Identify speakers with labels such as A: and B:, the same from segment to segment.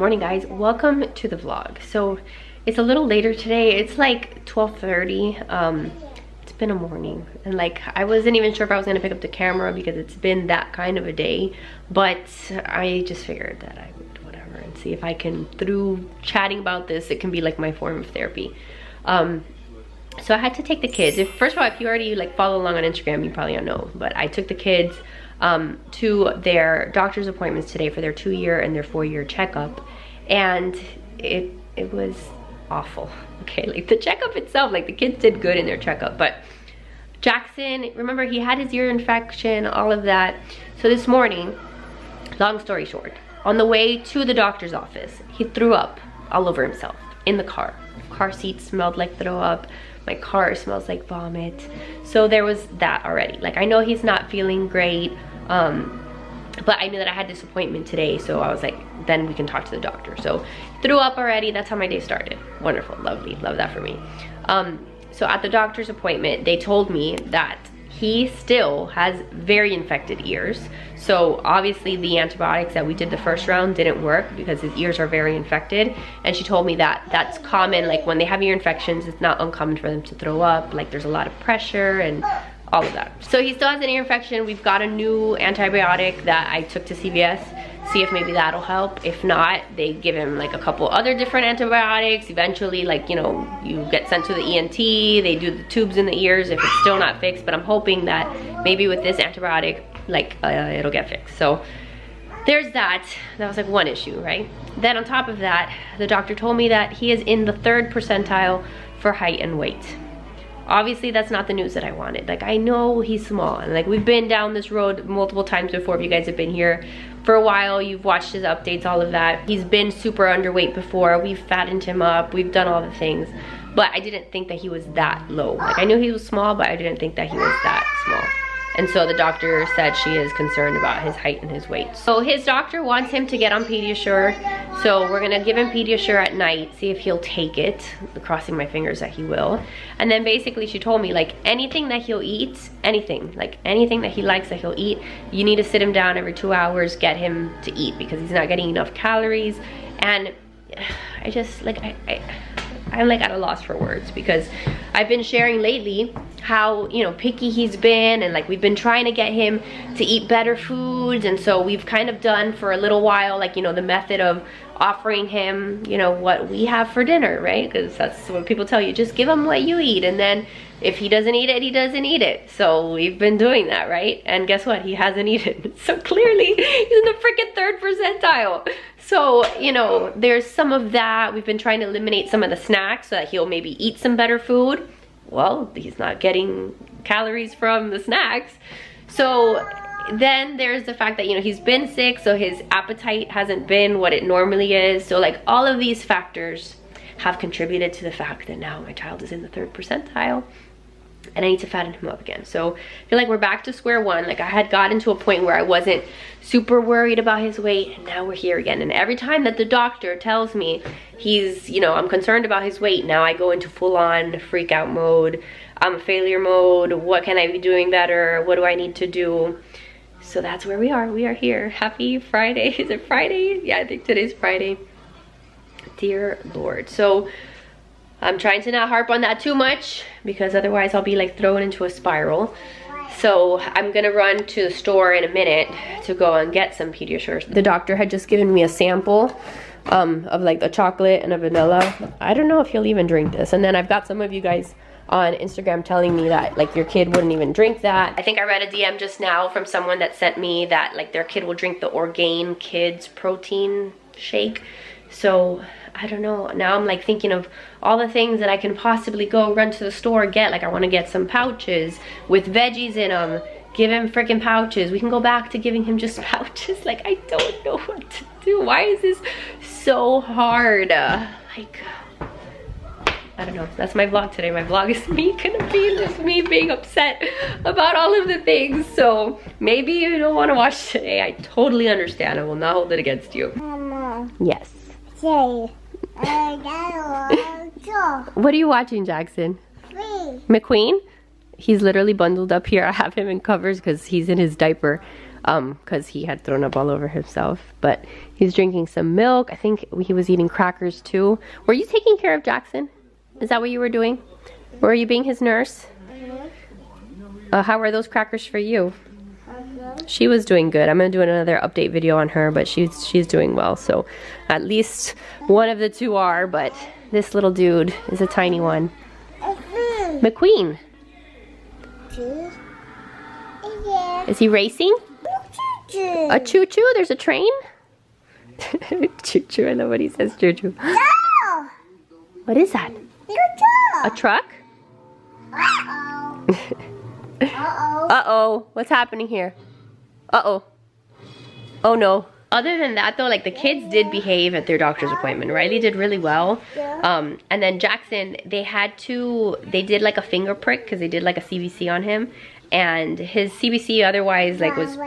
A: Morning guys, welcome to the vlog. So it's a little later today. It's like 12:30. It's been a morning and like I wasn't even sure if I was gonna pick up the camera because it's been that kind of a day, but I just figured that I would whatever and see if I can, through chatting about this, it can be like my form of therapy. So I had to take the kids. First of all, if you already like follow along on Instagram, you probably don't know, but I took the kids to their doctor's appointments today for their 2-year and their 4-year checkup, and it was awful. Okay, like the checkup itself, like the kids did good in their checkup, but Jackson, remember, he had his ear infection, all of that. So this morning, long story short, on the way to the doctor's office, he threw up all over himself in the car. Car seat smelled like throw up. My car smells like vomit. So there was that already. Like, I know he's not feeling great, but I knew that I had this appointment today, so I was like, then we can talk to the doctor. So threw up already. That's how my day started. Wonderful, lovely, love that for me. So at the doctor's appointment, they told me that he still has very infected ears. So obviously the antibiotics that we did the first round didn't work because his ears are very infected. And she told me that that's common, like when they have ear infections, it's not uncommon for them to throw up. Like there's a lot of pressure and all of that. So he still has an ear infection. We've got a new antibiotic that I took to CVS, see if maybe that'll help. If not, they give him like a couple other different antibiotics. Eventually, like, you know, you get sent to the ENT, they do the tubes in the ears if it's still not fixed, but I'm hoping that maybe with this antibiotic, like it'll get fixed. So there's that. That was like one issue, right? Then on top of that, the doctor told me that he is in the 3rd percentile for height and weight. Obviously that's not the news that I wanted. Like, I know he's small and like we've been down this road multiple times before. If you guys have been here for a while, you've watched his updates, all of that. He's been super underweight before. We've fattened him up, we've done all the things, but I didn't think that he was that low. Like, I knew he was small, but I didn't think that he was that small. And so the doctor said she is concerned about his height and his weight. So his doctor wants him to get on Pediasure. So we're gonna give him Pediasure at night, see if he'll take it. Crossing my fingers that he will. And then basically she told me, like, anything that he'll eat, anything, like anything that he likes that he'll eat, you need to sit him down every 2 hours, get him to eat because he's not getting enough calories. And I just, like, I'm like at a loss for words because I've been sharing lately how, you know, picky he's been, and like we've been trying to get him to eat better foods. And so we've kind of done for a little while, like, you know, the method of offering him, you know, what we have for dinner, right? Because that's what people tell you, just give him what you eat, and then if he doesn't eat it, he doesn't eat it. So we've been doing that, right? And guess what? He hasn't eaten. So clearly he's in the freaking 3rd percentile. So, you know, there's some of that. We've been trying to eliminate some of the snacks so that he'll maybe eat some better food. Well, he's not getting calories from the snacks. So then there's the fact that, you know, he's been sick, so his appetite hasn't been what it normally is. So like all of these factors have contributed to the fact that now my child is in the 3rd percentile and I need to fatten him up again. So I feel like we're back to square one. Like, I had gotten to a point where I wasn't super worried about his weight, and now we're here again. And every time that the doctor tells me he's, you know, I'm concerned about his weight, now I go into full-on freak out mode. I'm failure mode. What can I be doing better? What do I need to do? So that's where we are. We are here. Happy Friday. Is it Friday? Yeah, I think today's Friday. Dear Lord. So I'm trying to not harp on that too much because otherwise I'll be like thrown into a spiral. So I'm gonna run to the store in a minute to go and get some Pediasure. The doctor had just given me a sample of like a chocolate and a vanilla. I don't know if he'll even drink this. And then I've got some of you guys on Instagram telling me that like your kid wouldn't even drink that. I think I read a DM just now from someone that sent me that like their kid will drink the Orgain Kids protein shake. So I don't know. Now I'm like thinking of all the things that I can possibly go run to the store and get. Like, I want to get some pouches with veggies in them. Give him freaking pouches. We can go back to giving him just pouches. Like, I don't know what to do. Why is this so hard? Like, I don't know. That's my vlog today. My vlog is me gonna be just me being upset about all of the things. So maybe you don't want to watch today. I totally understand. I will not hold it against you.
B: Mama.
A: Yes.
B: Say,
A: what are you watching, Jackson? McQueen? He's literally bundled up here. I have him in covers because he's in his diaper. because he had thrown up all over himself. But he's drinking some milk. I think he was eating crackers too. Were you taking care of Jackson? Is that what you were doing? Were you being his nurse? How were those crackers for you? She was doing good. I'm gonna do another update video on her, but she's doing well. So at least one of the two are, but this little dude is a tiny one. McQueen. Is he racing? A choo-choo? There's a train? Choo-choo, I know what he says, choo-choo. What is that? A truck? Uh-oh. What's happening here? Uh-oh. Oh no. Other than that though, like the kids did behave at their doctor's appointment. Riley did really well. And then Jackson, they did like a finger prick because they did like a CBC on him. And his CBC otherwise like was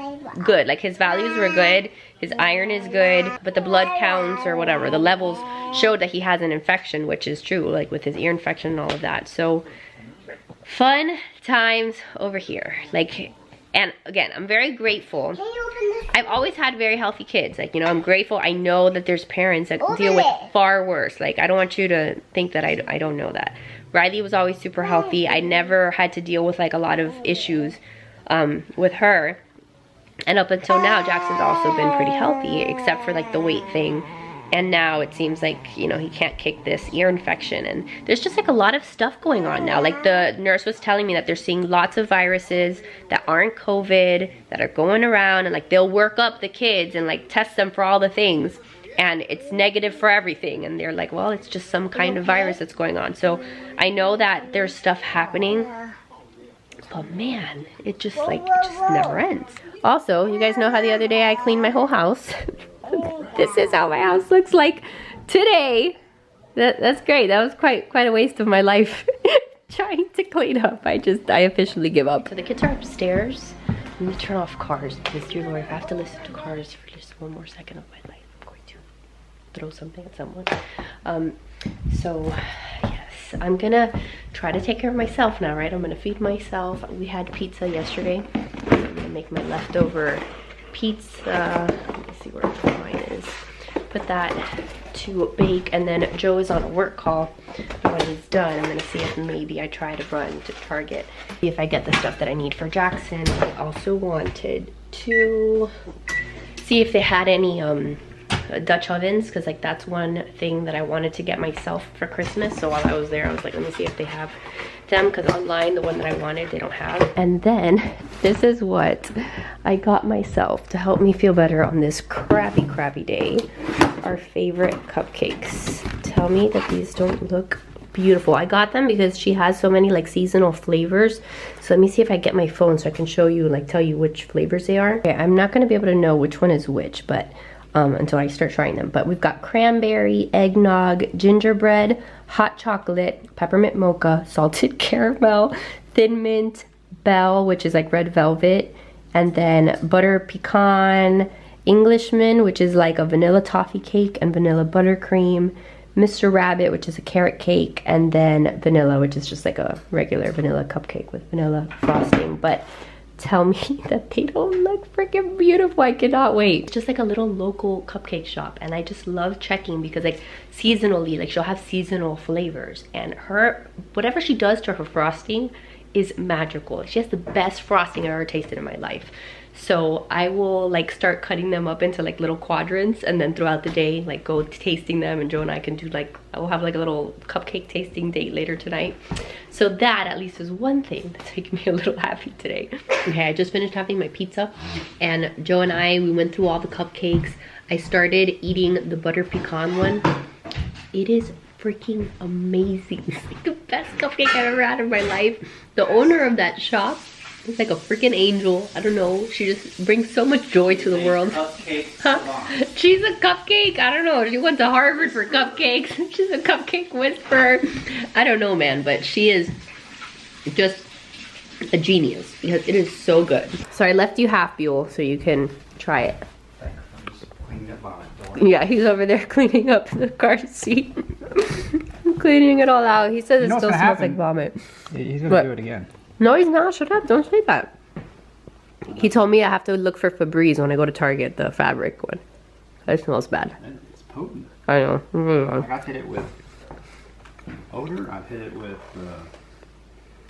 A: good. Like his values were good. His iron is good. But the blood counts or whatever, the levels showed that he has an infection, which is true, like with his ear infection and all of that. So fun times over here. Like, and again, I'm very grateful. I've always had very healthy kids. Like, you know, I'm grateful. I know that there's parents that deal with far worse. Like, I don't want you to think that I don't know that. Riley was always super healthy. I never had to deal with like a lot of issues with her. And up until now, Jackson's also been pretty healthy, except for like the weight thing. And now it seems like, you know, he can't kick this ear infection. And there's just like a lot of stuff going on now. Like the nurse was telling me that they're seeing lots of viruses that aren't COVID, that are going around, and like they'll work up the kids and like test them for all the things. And it's negative for everything. And they're like, well, it's just some kind of virus that's going on. So I know that there's stuff happening. But man, it just never ends. Also, you guys know how the other day I cleaned my whole house? This is how my house looks like today. That's great. That was quite a waste of my life trying to clean up. I officially give up. So the kids are upstairs. I'm gonna turn off Cars because, dear Lord, if I have to listen to Cars for just one more second of my life, I'm going to throw something at someone. So yes, I'm gonna try to take care of myself now, right? I'm gonna feed myself. We had pizza yesterday. So I'm gonna make my leftover pizza. Let me see where mine is. Put that to bake, and then Joe is on a work call. When he's done, I'm gonna see if maybe I try to run to Target, see if I get the stuff that I need for Jackson. I also wanted to see if they had any Dutch ovens, because like that's one thing that I wanted to get myself for Christmas. So while I was there, I was like, let me see if they have them, because online the one that I wanted they don't have. And then this is what I got myself to help me feel better on this crappy day. Our favorite cupcakes. Tell me that these don't look beautiful. I got them because she has so many like seasonal flavors. So let me see if I get my phone so I can show you, like tell you which flavors they are. Okay, I'm not gonna be able to know which one is which, but until I start trying them. But we've got cranberry, eggnog, gingerbread, hot chocolate, peppermint mocha, salted caramel, thin mint, bell, which is like red velvet, and then butter pecan, Englishman, which is like a vanilla toffee cake, and vanilla buttercream, Mr. Rabbit, which is a carrot cake, and then vanilla, which is just like a regular vanilla cupcake with vanilla frosting. But tell me that they don't look freaking beautiful. I cannot wait. It's just like a little local cupcake shop, and I just love checking because like seasonally, like she'll have seasonal flavors, and her, whatever she does to her frosting is magical. She has the best frosting I've ever tasted in my life. So I will like start cutting them up into like little quadrants, and then throughout the day like go tasting them, and Joe and I can do like, I will have like a little cupcake tasting date later tonight. So that at least is one thing that's making me a little happy today. Okay, I just finished having my pizza, and Joe and we went through all the cupcakes. I started eating the butter pecan one. It is freaking amazing. It's like the best cupcake I've ever had in my life. The owner of that shop is like a freaking angel. I don't know. She just brings so much joy to the world. Huh? She's a cupcake. I don't know. She went to Harvard for cupcakes. She's a cupcake whisperer. I don't know, man. But she is just a genius because it is so good. So I left you half, Buell, so you can try it. Yeah, he's over there cleaning up the car seat. Cleaning it all out. He says it still smells like vomit.
B: He's gonna do it again.
A: No, he's not. Shut up. Don't say that. He told me I have to look for Febreze when I go to Target, the fabric one. It smells bad.
B: It's potent.
A: I know.
B: Like I've hit it with odor. I've hit it with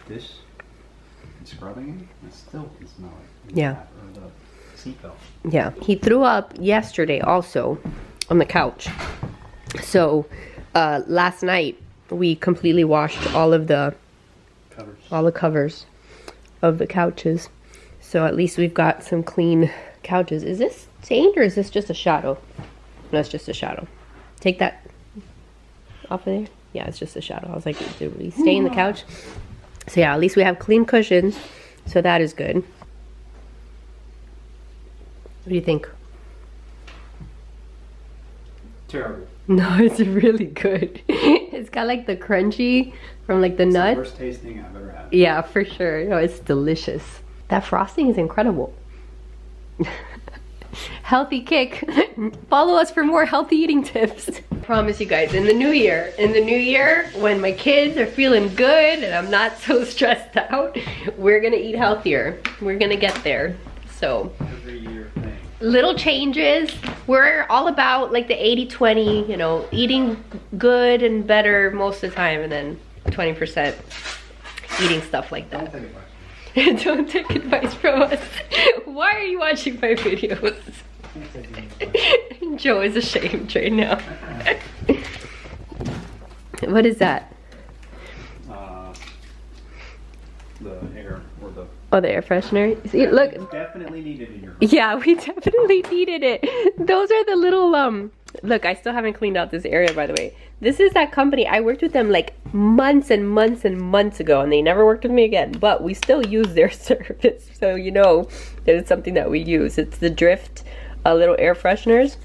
B: dish and scrubbing it. It still can smell like
A: yeah.
B: or the seatbelt.
A: Yeah. He threw up yesterday also on the couch. So last night we completely washed all the covers of the couches. So at least we've got some clean couches. Is this stained or is this just a shadow? No, it's just a shadow. Take that off of there. Yeah, it's just a shadow. I was like, did we stain the couch? So yeah, at least we have clean cushions. So that is good. What do you think?
B: Terrible.
A: No, it's really good. It's got like the crunchy from like the nuts.
B: The worst tasting I've ever had.
A: Yeah, for sure. No, it's delicious. That frosting is incredible. Healthy kick. Follow us for more healthy eating tips. I promise you guys, in the new year, when my kids are feeling good and I'm not so stressed out, we're gonna eat healthier. We're gonna get there. So
B: every year thing. Little
A: changes. We're all about like the 80-20, you know, eating good and better most of the time, and then 20% eating stuff like that. Don't take advice from us. Why are you watching my videos? Joe is ashamed right now. What is that?
B: The air or the...
A: Oh, the air freshener. See, look.
B: Definitely needed in your home.
A: Yeah, we definitely needed it. Those are the little look, I still haven't cleaned out this area, by the way. This is that company. I worked with them like months and months and months ago, and they never worked with me again, but we still use their service. So you know that it's something that we use. It's the Drift little air fresheners.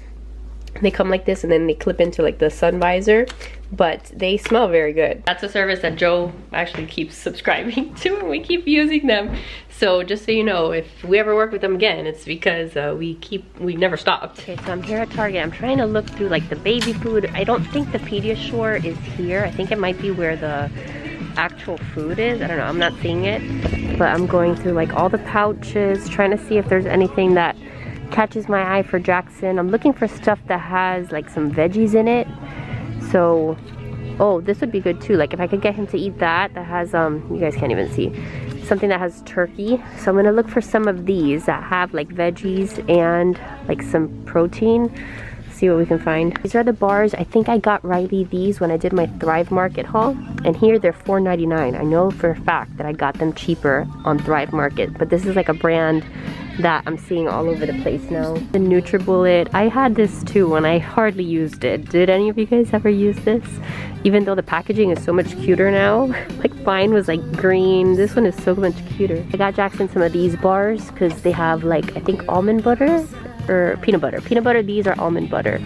A: They come like this, and then they clip into like the sun visor, but they smell very good. That's a service that Joe actually keeps subscribing to, and we keep using them. So just so you know, if we ever work with them again, it's because we never stopped. Okay, so I'm here at Target. I'm trying to look through like the baby food. I don't think the Pediasure is here. I think it might be where the actual food is. I don't know, I'm not seeing it, but I'm going through like all the pouches, trying to see if there's anything that catches my eye for Jackson. I'm looking for stuff that has like some veggies in it. So, oh, this would be good too. Like if I could get him to eat that has, you guys can't even see, something that has turkey. So I'm gonna look for some of these that have like veggies and like some protein. See what we can find. These are the bars. I think I got Riley these when I did my Thrive Market haul, and here they're $4.99. I know for a fact that I got them cheaper on Thrive Market, but this is like a brand that I'm seeing all over the place now. The NutriBullet, I had this too and I hardly used it. Did any of you guys ever use this? Even though the packaging is so much cuter now. Like mine was like green, this one is so much cuter. I got Jackson some of these bars because they have like, I think almond butter or peanut butter. Peanut butter, these are almond butter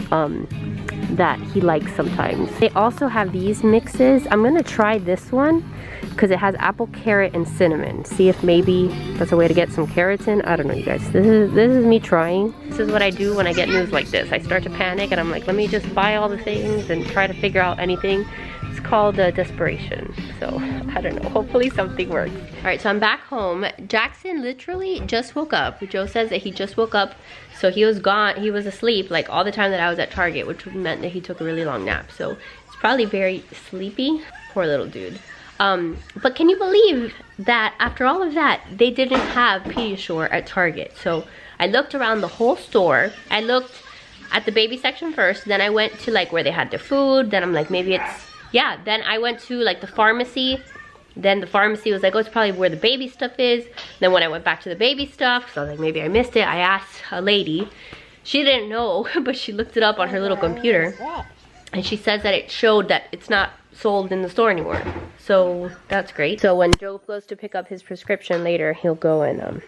A: that he likes sometimes. They also have these mixes. I'm gonna try this one because it has apple, carrot, and cinnamon. See if maybe that's a way to get some carrots in. I don't know, you guys. This is me trying. This is what I do when I get news like this. I start to panic and I'm like, let me just buy all the things and try to figure out anything. It's called desperation. So I don't know, hopefully something works. All right, so I'm back home. Jackson literally just woke up. Joe says that he just woke up. So he was gone, he was asleep like all the time that I was at Target, which meant that he took a really long nap. So he's probably very sleepy. Poor little dude. But can you believe that after all of that, they didn't have Pediasure at Target? So I looked around the whole store. I looked at the baby section first, then I went to like where they had their food, then I'm like, maybe it's, yeah, then I went to like the pharmacy. Then the pharmacy was like, oh, it's probably where the baby stuff is. Then when I went back to the baby stuff, so I was like, maybe I missed it. I asked a lady. She didn't know, but she looked it up on her little computer. And she says that it showed that it's not sold in the store anymore. So that's great. So when Joe goes to pick up his prescription later, he'll go and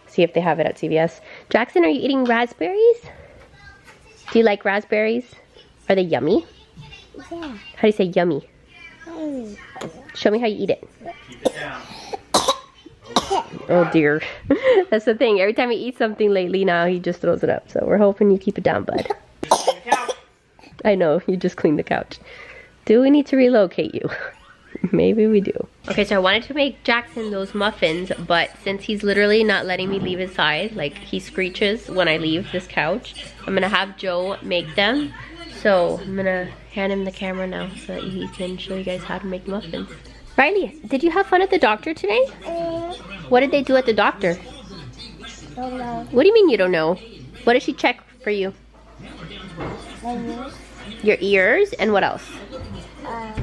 A: see if they have it at CVS. Jackson, are you eating raspberries? Do you like raspberries? Are they yummy? Yeah. How do you say yummy? Show me how you eat it.
B: Keep it down.
A: Oh dear. That's the thing. Every time he eats something lately now, he just throws it up. So we're hoping you keep it down, bud. I know, you just cleaned the couch. Do we need to relocate you? Maybe we do. Okay, so I wanted to make Jackson those muffins, but since he's literally not letting me leave his side, like he screeches when I leave this couch, I'm gonna have Joe make them. So I'm gonna hand him the camera now so that he can show you guys how to make muffins. Riley, did you have fun at the doctor today? What did they do at the doctor?
C: Don't know.
A: What do you mean you don't know? What did she check for you?
C: My ears?
A: Your ears, and what else?
C: Uh,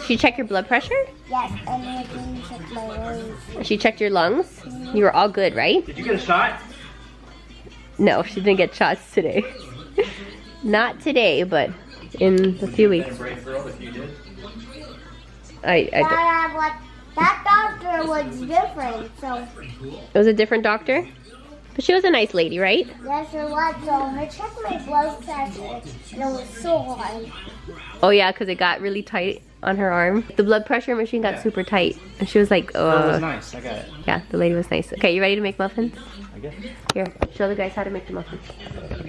A: She checked your blood pressure?
C: yes, and I didn't check my lungs.
A: She checked your lungs? You were all good, right?
B: Did you get a shot?
A: No, she didn't get shots today. Not today, but in a few weeks.
C: That doctor was different, so
A: It was a different doctor? But she was a nice lady, right?
C: yes, it was. So I checked my blood pressure, and it was so high.
A: Oh yeah, because it got really tight on her arm. The blood pressure machine got super tight. And she was like,
B: It was nice. I got it.
A: Yeah, the lady was nice. Okay, you ready to make muffins?
B: I guess.
A: Here, show the guys how to make the muffins.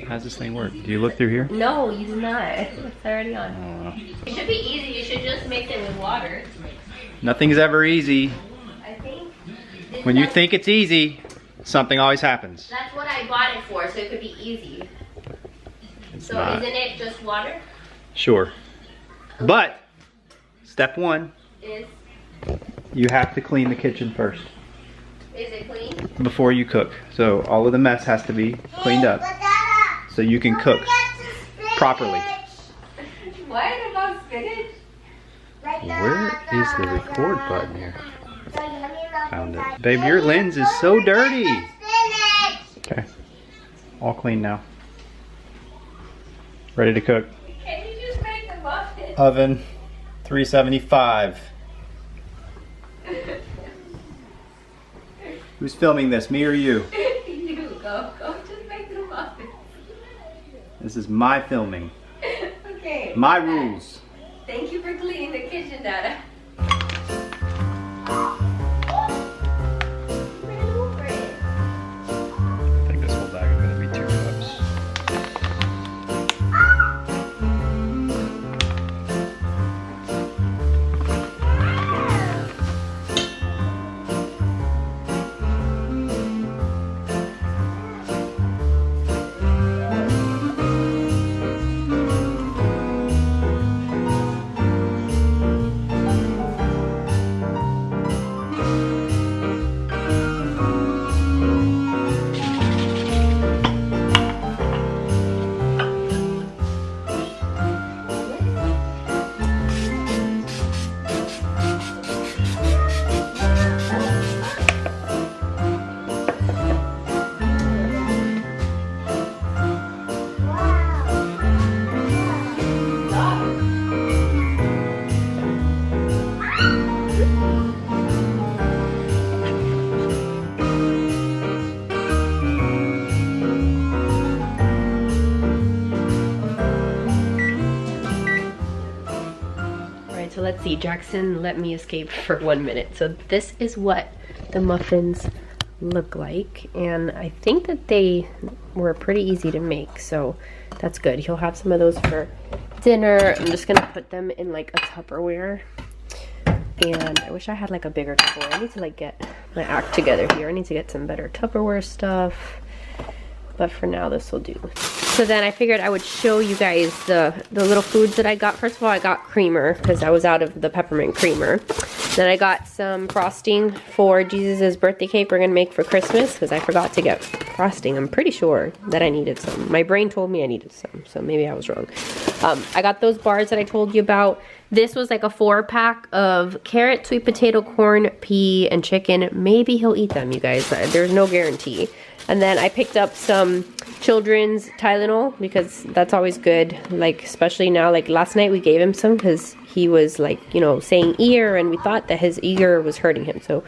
B: How's this thing work? Do you look through here?
A: No, you do not. It's already on. It should be easy. You should just make them with water.
B: Nothing's ever easy.
A: I think.
B: When you think it's easy, something always happens.
A: That's what I bought it for, so it could be easy.
B: It's
A: So
B: not.
A: isn't it just water?
B: Sure. But, step one,
A: Is
B: you have to clean the kitchen first
A: it clean?
B: before you cook. So all of the mess has to be cleaned up so you can cook properly.
A: What about spinach?
B: Where is the record button here? Found it. Babe, your lens is so dirty. Okay. All clean now. Ready to cook.
A: Can you just make the muffins?
B: Oven, 375. Who's filming this, me or you?
A: You go just make the muffins.
B: This is my filming.
A: Okay.
B: My rules.
A: Thank you for cleaning the kitchen, Dada.
B: I think this whole bag is going to be 2 cups.
A: So let's see, Jackson let me escape for 1 minute. So this is what the muffins look like, and I think that they were pretty easy to make, so that's good. He'll have some of those for dinner. I'm just gonna put them in like a Tupperware, and I wish I had like a bigger Tupperware. I need to like get my act together here. I need to get some better Tupperware stuff, but for now this will do. So then I figured I would show you guys the little foods that I got. First of all, I got creamer because I was out of the peppermint creamer. Then I got some frosting for Jesus' birthday cake we're gonna make for Christmas because I forgot to get frosting. I'm pretty sure that I needed some. My brain told me I needed some, so maybe I was wrong. I got those bars that I told you about. This was like a 4-pack of carrot, sweet potato, corn, pea, and chicken. Maybe he'll eat them, you guys. There's no guarantee. And then I picked up some children's Tylenol because that's always good, like especially now. Like last night we gave him some because he was like, you know, saying ear, and we thought that his ear was hurting him. So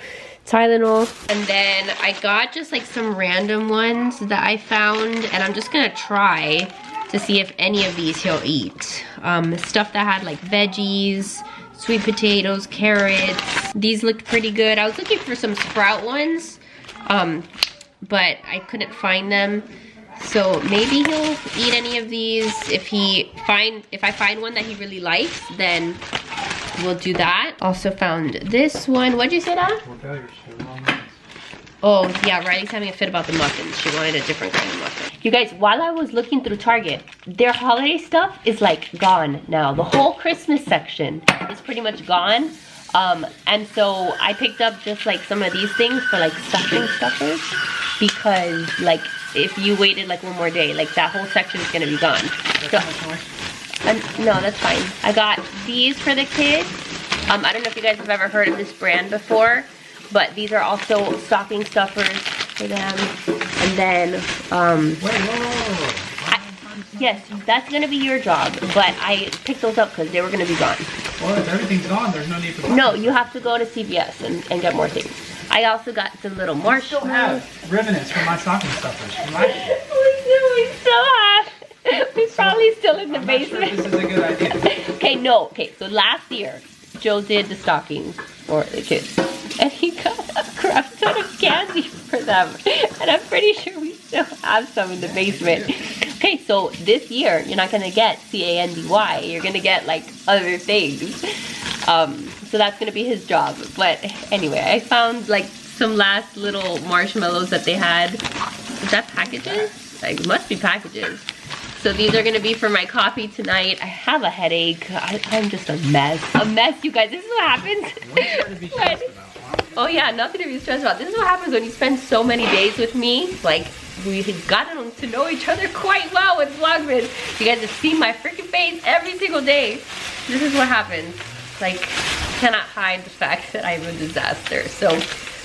A: Tylenol. And then I got just like some random ones that I found, and I'm just gonna try to see if any of these he'll eat. Stuff that had like veggies, sweet potatoes, carrots. These looked pretty good. I was looking for some sprout ones, but I couldn't find them. So maybe he'll eat any of these. If I find one that he really likes, then we'll do that. Also found this one. What'd you say, Dad? Oh, yeah, Riley's having a fit about the muffins. She wanted a different kind of muffin. You guys, while I was looking through Target, their holiday stuff is like gone now. The whole Christmas section is pretty much gone. And so I picked up just like some of these things for like stuffing stuffers, because like if you waited like one more day, like that whole section is gonna be gone. So, no, that's fine. I got these for the kids. I don't know if you guys have ever heard of this brand before, but these are also stocking stuffers for them. And then, yes, that's gonna be your job, but I picked those up because they were gonna be gone.
D: Well, if everything's gone, there's no need for that.
A: No, you have to go to CVS and get more things. I also got some little marshmallows.
D: I still have ribbons for my stocking stuffers.
A: We still have. We're probably still in the basement.
D: I'm not sure this is a good idea.
A: Okay, no. Okay, so last year, Joe did the stockings for the kids. And he got a crap ton of candy for them. And I'm pretty sure we still have some in the basement. Okay, so this year, you're not gonna get candy. You're gonna get like other things. So that's gonna be his job. But anyway, I found like some last little marshmallows that they had. Is that packages? Like, must be packages. So these are gonna be for my coffee tonight. I have a headache. I'm just a mess. A mess, you guys. This is what happens. Oh yeah, nothing to be stressed about. This is what happens when you spend so many days with me. Like, we've gotten to know each other quite well with Vlogmas. You guys have seen my freaking face every single day. This is what happens. Like, cannot hide the fact that I'm a disaster. So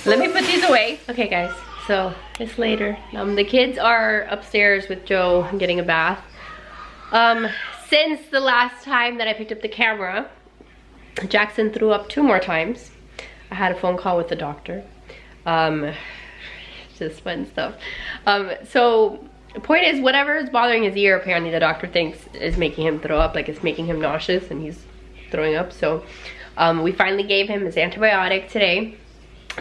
A: let me put these away. Okay guys, so it's later. The kids are upstairs with Joe getting a bath. Since the last time that I picked up the camera, Jackson threw up 2 more times. I had a phone call with the doctor. Just fun stuff. So the point is, whatever is bothering his ear, apparently the doctor thinks is making him throw up, like it's making him nauseous and he's throwing up. So we finally gave him his antibiotic today.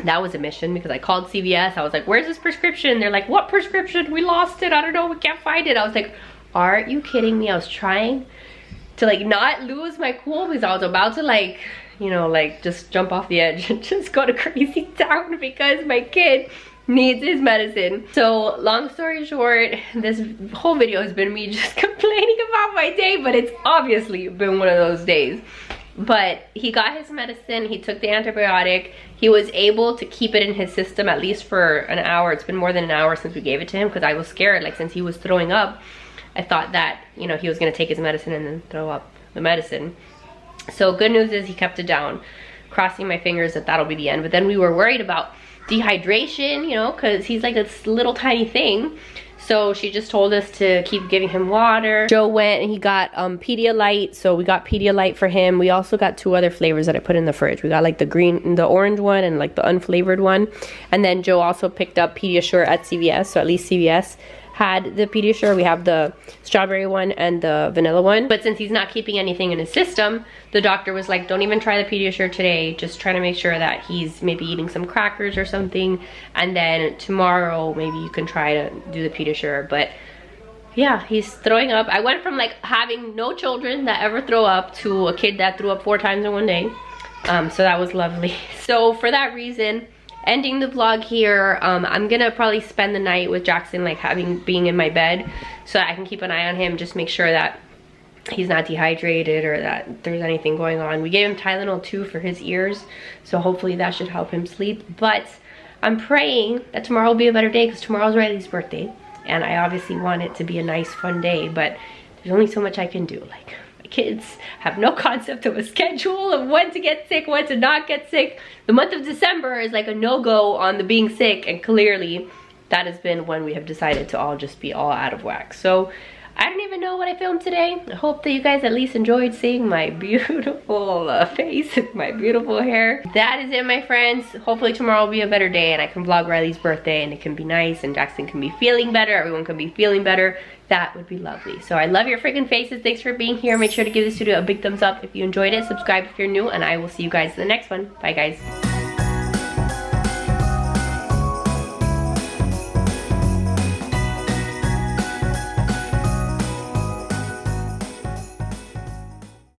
A: That was a mission because I called CVS. I was like, where's this prescription? They're like, what prescription? We lost it. I don't know. We can't find it. I was like, are you kidding me? I was trying to like not lose my cool because I was about to like, you know, like just jump off the edge and just go to crazy town because my kid needs his medicine. So long story short, this whole video has been me just complaining about my day, but it's obviously been one of those days. But he got his medicine, he took the antibiotic, he was able to keep it in his system at least for an hour. It's been more than an hour since we gave it to him because I was scared, like since he was throwing up, I thought that, you know, he was gonna take his medicine and then throw up the medicine. So good news is he kept it down. Crossing my fingers that that'll be the end. But then we were worried about dehydration, you know, because he's like this little tiny thing. So she just told us to keep giving him water. Joe went and he got Pedialyte. So we got Pedialyte for him. We also got 2 other flavors that I put in the fridge. We got like the orange one and like the unflavored one. And then Joe also picked up Pediasure at CVS. So at least CVS had the Pediasure. We have the strawberry one and the vanilla one. But since he's not keeping anything in his system, the doctor was like, don't even try the Pediasure today. Just try to make sure that he's maybe eating some crackers or something. And then tomorrow, maybe you can try to do the Pediasure. But yeah, he's throwing up. I went from like having no children that ever throw up to a kid that threw up 4 times in one day. So that was lovely. So for that reason, ending the vlog here. I'm gonna probably spend the night with Jackson, like being in my bed so that I can keep an eye on him, just make sure that he's not dehydrated or that there's anything going on. We gave him Tylenol too for his ears, so hopefully that should help him sleep. But I'm praying that tomorrow will be a better day because tomorrow's Riley's birthday and I obviously want it to be a nice fun day, but there's only so much I can do. Like, kids have no concept of a schedule of when to get sick, when to not get sick. The month of December is like a no-go on the being sick, and clearly that has been when we have decided to all just be all out of whack. So I don't even know what I filmed today. I hope that you guys at least enjoyed seeing my beautiful face and my beautiful hair. That is it, my friends. Hopefully tomorrow will be a better day and I can vlog Riley's birthday and it can be nice and Jackson can be feeling better, everyone can be feeling better. That would be lovely. So I love your freaking faces. Thanks for being here. Make sure to give this video a big thumbs up if you enjoyed it. Subscribe if you're new and I will see you guys in the next one. Bye guys.